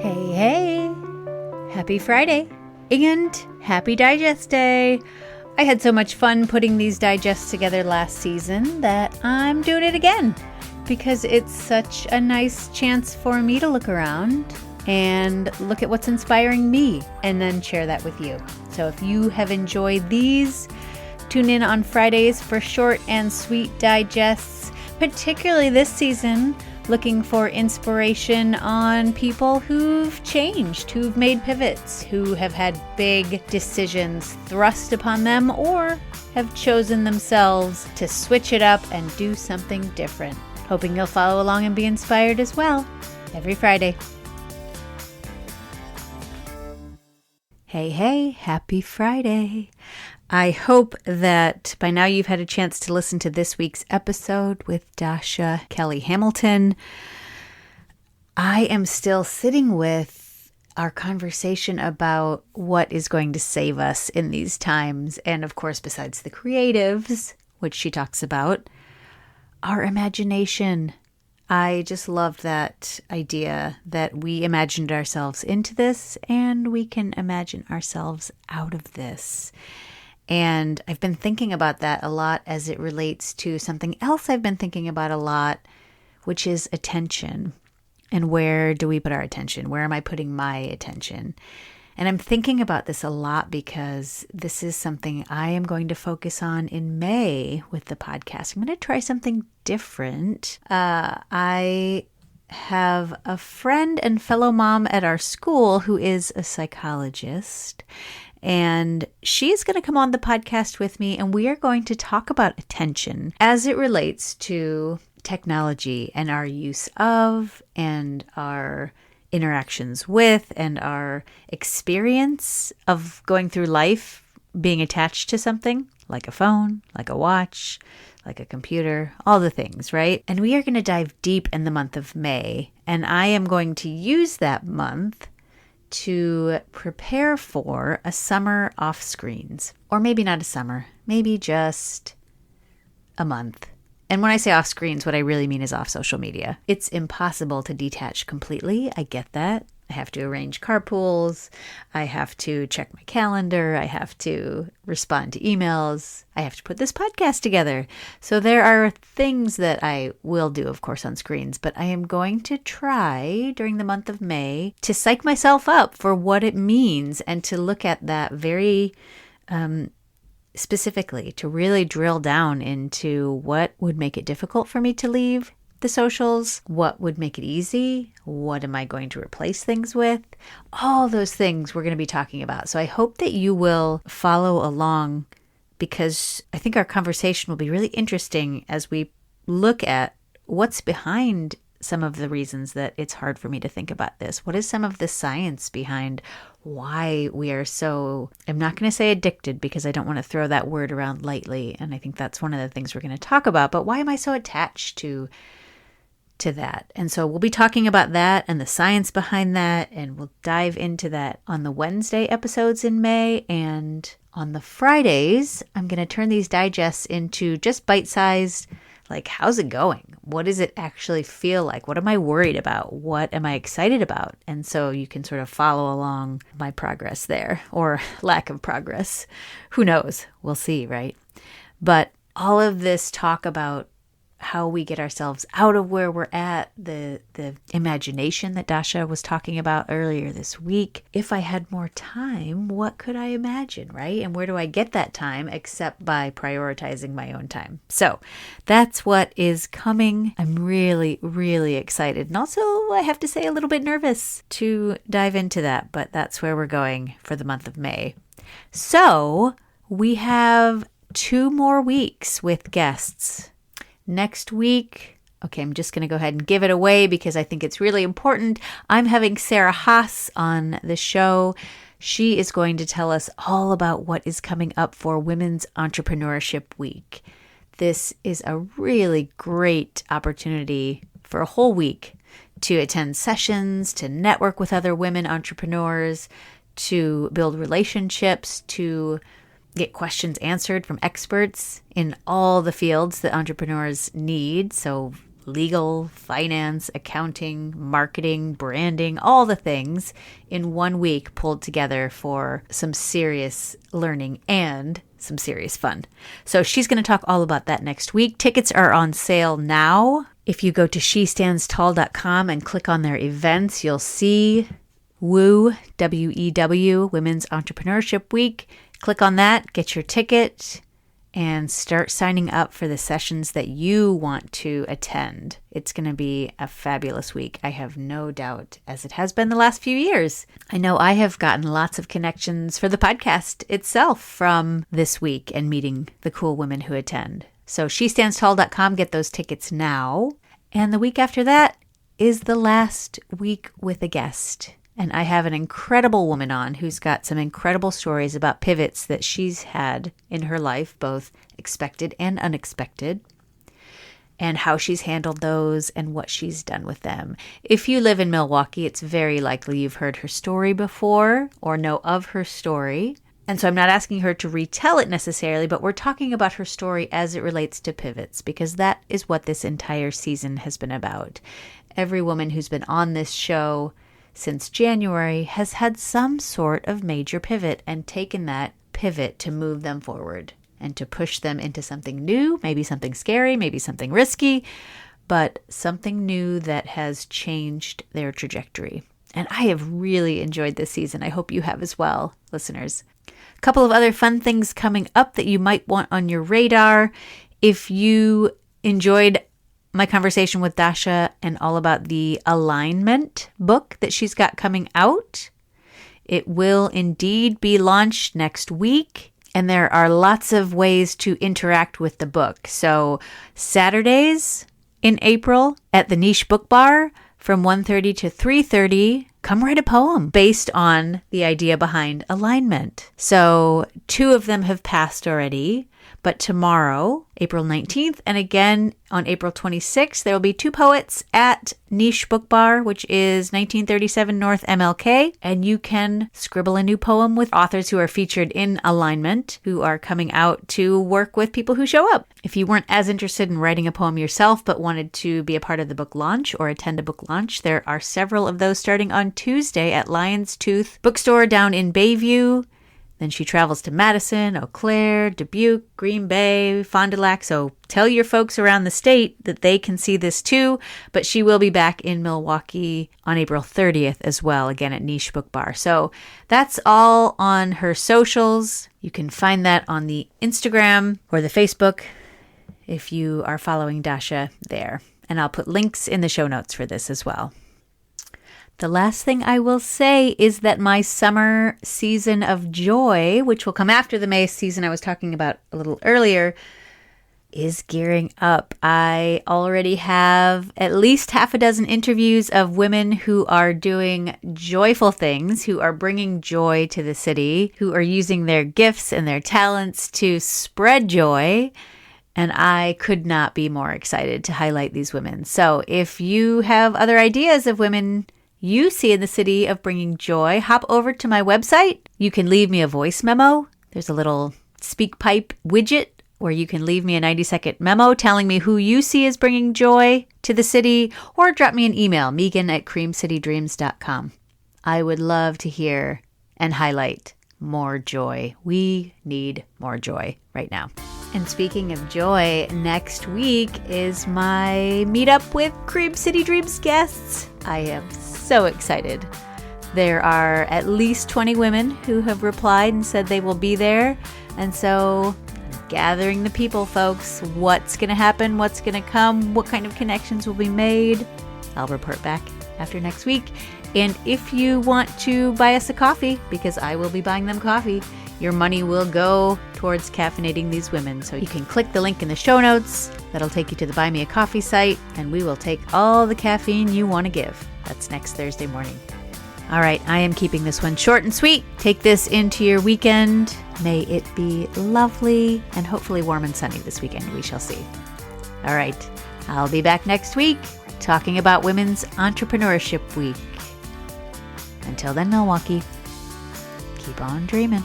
Hey, happy Friday and happy Digest Day. I had so much fun putting these digests together last season that I'm doing it again because it's such a nice chance for me to look around and look at what's inspiring me and then share that with you. So if you have enjoyed these, tune in on Fridays for short and sweet digests, particularly this season, looking for inspiration on people who've changed, who've made pivots, who have had big decisions thrust upon them or have chosen themselves to switch it up and do something different. Hoping you'll follow along and be inspired as well every Friday. Hey, happy Friday. I hope that by now you've had a chance to listen to this week's episode with Dasha Kelly Hamilton. I am still sitting with our conversation about what is going to save us in these times. And of course, besides the creatives, which she talks about, our imagination. I just love that idea that we imagined ourselves into this and we can imagine ourselves out of this. And I've been thinking about that a lot as it relates to something else I've been thinking about a lot, which is attention. And where do we put our attention? Where am I putting my attention? And I'm thinking about this a lot because this is something I am going to focus on in May with the podcast. I'm going to try something different. I have a friend and fellow mom at our school who is a psychologist. And she's going to come on the podcast with me, and we are going to talk about attention as it relates to technology and our use of and our interactions with and our experience of going through life being attached to something like a phone, like a watch, like a computer, all the things, right? And we are going to dive deep in the month of May, and I am going to use that month to prepare for a summer off screens. Or maybe not a summer, maybe just a month. And when I say off screens, what I really mean is off social media. It's impossible to detach completely. I get that. I have to arrange carpools. I have to check my calendar. I have to respond to emails. I have to put this podcast together. So there are things that I will do, of course, on screens, but I am going to try during the month of May to psych myself up for what it means and to look at that very specifically, to really drill down into what would make it difficult for me to leave the socials, what would make it easy, what am I going to replace things with, all those things we're going to be talking about. So I hope that you will follow along because I think our conversation will be really interesting as we look at what's behind some of the reasons that it's hard for me to think about this. What is some of the science behind why we are so, I'm not going to say addicted because I don't want to throw that word around lightly. And I think that's one of the things we're going to talk about. But why am I so attached to that? And so we'll be talking about that and the science behind that. And we'll dive into that on the Wednesday episodes in May. And on the Fridays, I'm going to turn these digests into just bite-sized, like, how's it going? What does it actually feel like? What am I worried about? What am I excited about? And so you can sort of follow along my progress there, or lack of progress. Who knows? We'll see, right? But all of this talk about how we get ourselves out of where we're at, the imagination that Dasha was talking about earlier this week. If I had more time, what could I imagine, right? And where do I get that time except by prioritizing my own time? So that's what is coming. I'm really, really excited. And also, I have to say, a little bit nervous to dive into that, but that's where we're going for the month of May. So we have 2 more weeks with guests. Next week, okay, I'm just going to go ahead and give it away because I think it's really important. I'm having Sarah Haas on the show. She is going to tell us all about what is coming up for Women's Entrepreneurship Week. This is a really great opportunity for a whole week to attend sessions, to network with other women entrepreneurs, to build relationships, to get questions answered from experts in all the fields that entrepreneurs need. So legal, finance, accounting, marketing, branding, all the things in 1 week pulled together for some serious learning and some serious fun. So she's going to talk all about that next week. Tickets are on sale now. If you go to shestandstall.com and click on their events, you'll see WEW, W-E-W, Women's Entrepreneurship Week. Click on that, get your ticket, and start signing up for the sessions that you want to attend. It's going to be a fabulous week, I have no doubt, as it has been the last few years. I know I have gotten lots of connections for the podcast itself from this week and meeting the cool women who attend. So shestandstall.com, get those tickets now. And the week after that is the last week with a guest. And I have an incredible woman on who's got some incredible stories about pivots that she's had in her life, both expected and unexpected, and how she's handled those and what she's done with them. If you live in Milwaukee, it's very likely you've heard her story before or know of her story. And so I'm not asking her to retell it necessarily, but we're talking about her story as it relates to pivots, because that is what this entire season has been about. Every woman who's been on this show since January has had some sort of major pivot and taken that pivot to move them forward and to push them into something new, maybe something scary, maybe something risky, but something new that has changed their trajectory. And I have really enjoyed this season. I hope you have as well, listeners. A couple of other fun things coming up that you might want on your radar. If you enjoyed my conversation with Dasha and all about the alignment book that she's got coming out, it will indeed be launched next week. And there are lots of ways to interact with the book. So Saturdays in April at the Niche Book Bar from 1:30 to 3:30, come write a poem based on the idea behind alignment. So 2 of them have passed already. But tomorrow, April 19th, and again on April 26th, there will be 2 poets at Niche Book Bar, which is 1937 North MLK. And you can scribble a new poem with authors who are featured in Alignment, who are coming out to work with people who show up. If you weren't as interested in writing a poem yourself, but wanted to be a part of the book launch or attend a book launch, there are several of those starting on Tuesday at Lion's Tooth Bookstore down in Bayview. Then she travels to Madison, Eau Claire, Dubuque, Green Bay, Fond du Lac. So tell your folks around the state that they can see this too. But she will be back in Milwaukee on April 30th as well, again at Niche Book Bar. So that's all on her socials. You can find that on the Instagram or the Facebook if you are following Dasha there. And I'll put links in the show notes for this as well. The last thing I will say is that my summer season of joy, which will come after the May season I was talking about a little earlier, is gearing up. I already have at least half a dozen interviews of women who are doing joyful things, who are bringing joy to the city, who are using their gifts and their talents to spread joy. And I could not be more excited to highlight these women. So if you have other ideas of women you see in the city of bringing joy, hop over to my website. You can leave me a voice memo. There's a little speak pipe widget where you can leave me a 90-second memo telling me who you see as bringing joy to the city, or drop me an email, megan@creamcitydreams.com. I would love to hear and highlight more joy. We need more joy right now. And speaking of joy, next week is my meetup with Cream City Dreams guests. I am so excited. There are at least 20 women who have replied and said they will be there. And so gathering the people, folks. What's going to happen? What's going to come? What kind of connections will be made? I'll report back after next week. And if you want to buy us a coffee, because I will be buying them coffee, your money will go towards caffeinating these women. So you can click the link in the show notes. That'll take you to the Buy Me a Coffee site, and we will take all the caffeine you want to give. That's next Thursday morning. All right, I am keeping this one short and sweet. Take this into your weekend. May it be lovely and hopefully warm and sunny this weekend. We shall see. All right, I'll be back next week talking about Women's Entrepreneurship Week. Until then, Milwaukee, keep on dreaming.